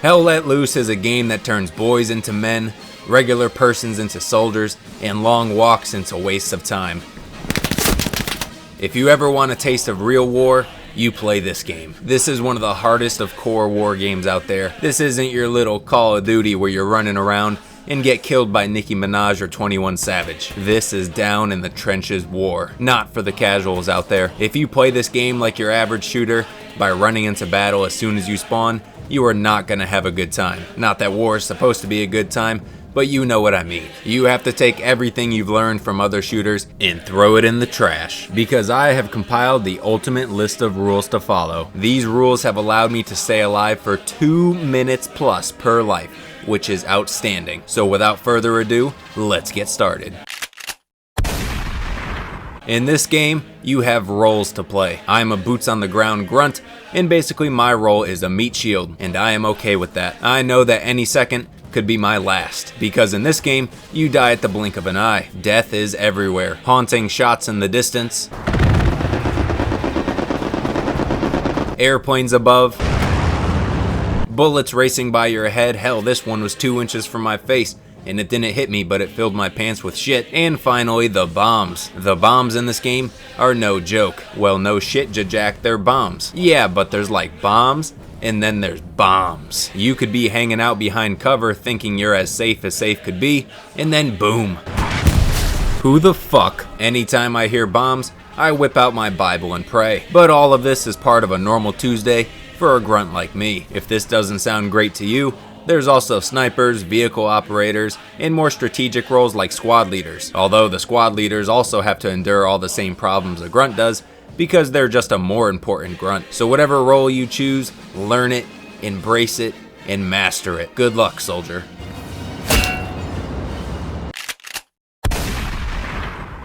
Hell Let Loose is a game that turns boys into men, regular persons into soldiers, and long walks into wastes of time. If you ever want a taste of real war, you play this game. This is one of the hardest of core war games out there. This isn't your little Call of Duty where you're running around and get killed by Nicki Minaj or 21 Savage. This is down in the trenches war, not for the casuals out there. If you play this game like your average shooter, by running into battle as soon as you spawn, you are not gonna have a good time. Not that war is supposed to be a good time, but you know what I mean. You have to take everything you've learned from other shooters and throw it in the trash. Because I have compiled the ultimate list of rules to follow. These rules have allowed me to stay alive for 2 minutes plus per life, which is outstanding. So without further ado, let's get started. In this game, you have roles to play. I'm a boots on the ground grunt, and basically my role is a meat shield, and I am okay with that. I know that any second could be my last, because in this game, you die at the blink of an eye. Death is everywhere. Haunting shots in the distance, airplanes above, bullets racing by your head. Hell, this one was 2 inches from my face, and it didn't hit me, but it filled my pants with shit. And finally, the bombs. The bombs in this game are no joke. Well, no shit, Jack, they're bombs. Yeah, but there's like bombs, and then there's bombs. You could be hanging out behind cover thinking you're as safe could be, and then boom. Who the fuck? Anytime I hear bombs, I whip out my Bible and pray. But all of this is part of a normal Tuesday for a grunt like me. If this doesn't sound great to you, there's also snipers, vehicle operators, and more strategic roles like squad leaders. Although the squad leaders also have to endure all the same problems a grunt does, because they're just a more important grunt. So whatever role you choose, learn it, embrace it, and master it. Good luck, soldier.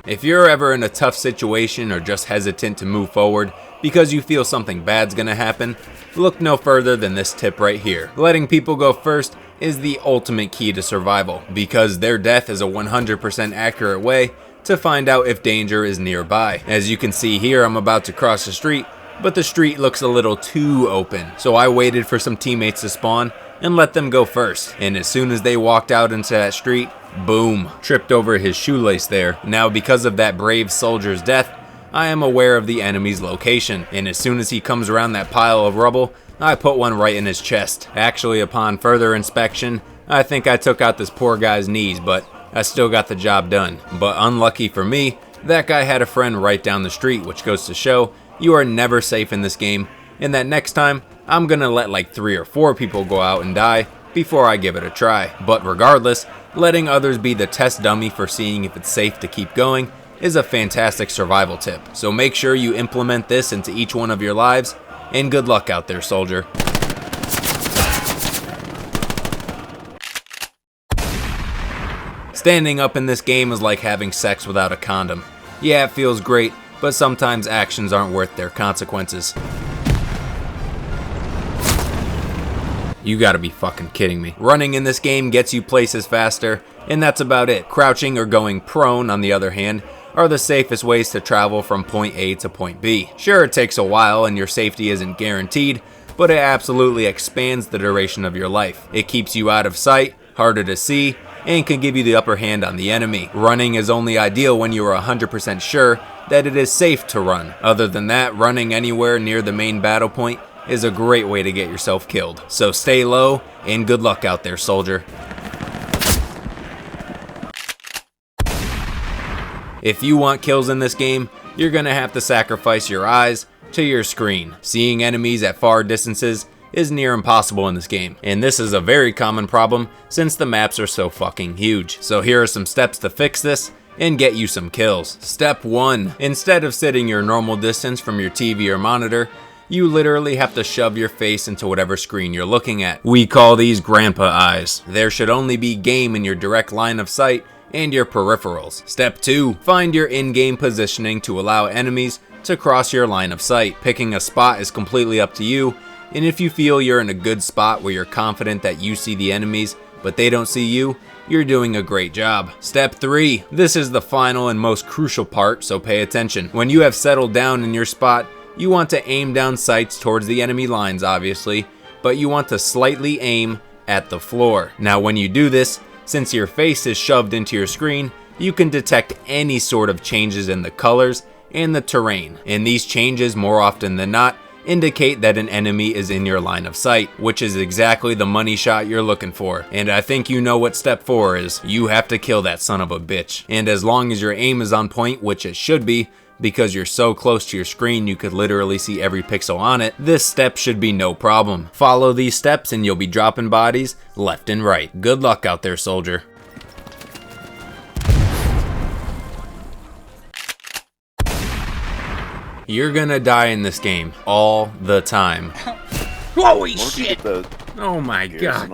If you're ever in a tough situation or just hesitant to move forward because you feel something bad's gonna happen, look no further than this tip right here. Letting people go first is the ultimate key to survival, because their death is a 100% accurate way to find out if danger is nearby. As you can see here, I'm about to cross the street, but the street looks a little too open. So I waited for some teammates to spawn and let them go first. And as soon as they walked out into that street, boom, tripped over his shoelace there. Now because of that brave soldier's death, I am aware of the enemy's location. And as soon as he comes around that pile of rubble, I put one right in his chest. Actually, upon further inspection, I think I took out this poor guy's knees, but I still got the job done. But unlucky for me, that guy had a friend right down the street, which goes to show you are never safe in this game, and that next time, I'm gonna let like 3 or 4 people go out and die before I give it a try. But regardless, letting others be the test dummy for seeing if it's safe to keep going is a fantastic survival tip. So make sure you implement this into each one of your lives, and good luck out there, soldier. Standing up in this game is like having sex without a condom. Yeah, it feels great, but sometimes actions aren't worth their consequences. You gotta be fucking kidding me. Running in this game gets you places faster, and that's about it. Crouching or going prone, on the other hand, are the safest ways to travel from point A to point B. Sure, it takes a while and your safety isn't guaranteed, but it absolutely expands the duration of your life. It keeps you out of sight, harder to see, and can give you the upper hand on the enemy. Running is only ideal when you are 100% sure that it is safe to run. Other than that, running anywhere near the main battle point is a great way to get yourself killed. So stay low, and good luck out there, soldier. If you want kills in this game, you're gonna have to sacrifice your eyes to your screen. Seeing enemies at far distances is near impossible in this game, and this is a very common problem since the maps are so fucking huge. So here are some steps to fix this and get you some kills. Step 1. Instead of sitting your normal distance from your TV or monitor, you literally have to shove your face into whatever screen you're looking at. We call these grandpa eyes. There should only be game in your direct line of sight and your peripherals. Step 2. Find your in-game positioning to allow enemies to cross your line of sight. Picking a spot is completely up to you, and if you feel you're in a good spot where you're confident that you see the enemies but they don't see you, you're doing a great job. Step 3. This is the final and most crucial part, so pay attention. When you have settled down in your spot, you want to aim down sights towards the enemy lines, obviously, but you want to slightly aim at the floor. Now when you do this, since your face is shoved into your screen, you can detect any sort of changes in the colors and the terrain. And these changes, more often than not, indicate that an enemy is in your line of sight, which is exactly the money shot you're looking for. And I think you know what step 4 is. You have to kill that son of a bitch. And as long as your aim is on point, which it should be, because you're so close to your screen you could literally see every pixel on it, this step should be no problem. Follow these steps and you'll be dropping bodies left and right. Good luck out there, soldier. You're gonna die in this game all the time. Holy shit! Oh my god.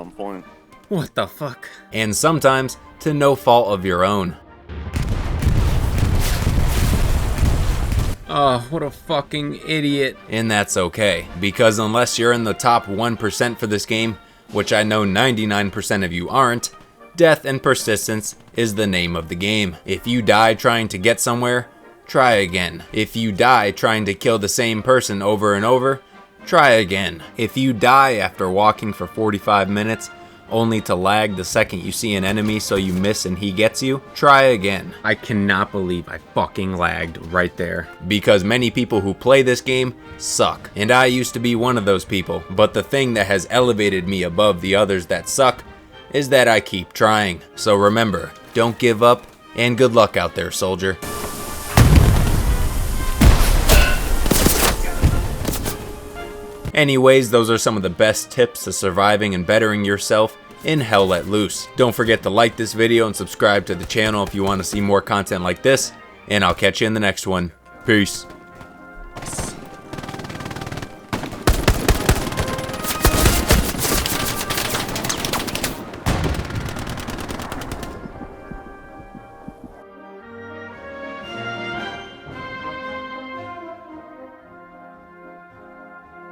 What the fuck? And sometimes to no fault of your own. Oh, what a fucking idiot. And that's okay, because unless you're in the top 1% for this game, which I know 99% of you aren't, death and persistence is the name of the game. If you die trying to get somewhere, try again. If you die trying to kill the same person over and over, try again. If you die after walking for 45 minutes, only to lag the second you see an enemy so you miss and he gets you, try again. I cannot believe I fucking lagged right there. Because many people who play this game suck. And I used to be one of those people. But the thing that has elevated me above the others that suck is that I keep trying. So remember, don't give up, and good luck out there, soldier. Anyways, those are some of the best tips to surviving and bettering yourself in Hell Let Loose. Don't forget to like this video and subscribe to the channel if you want to see more content like this, and I'll catch you in the next one. Peace.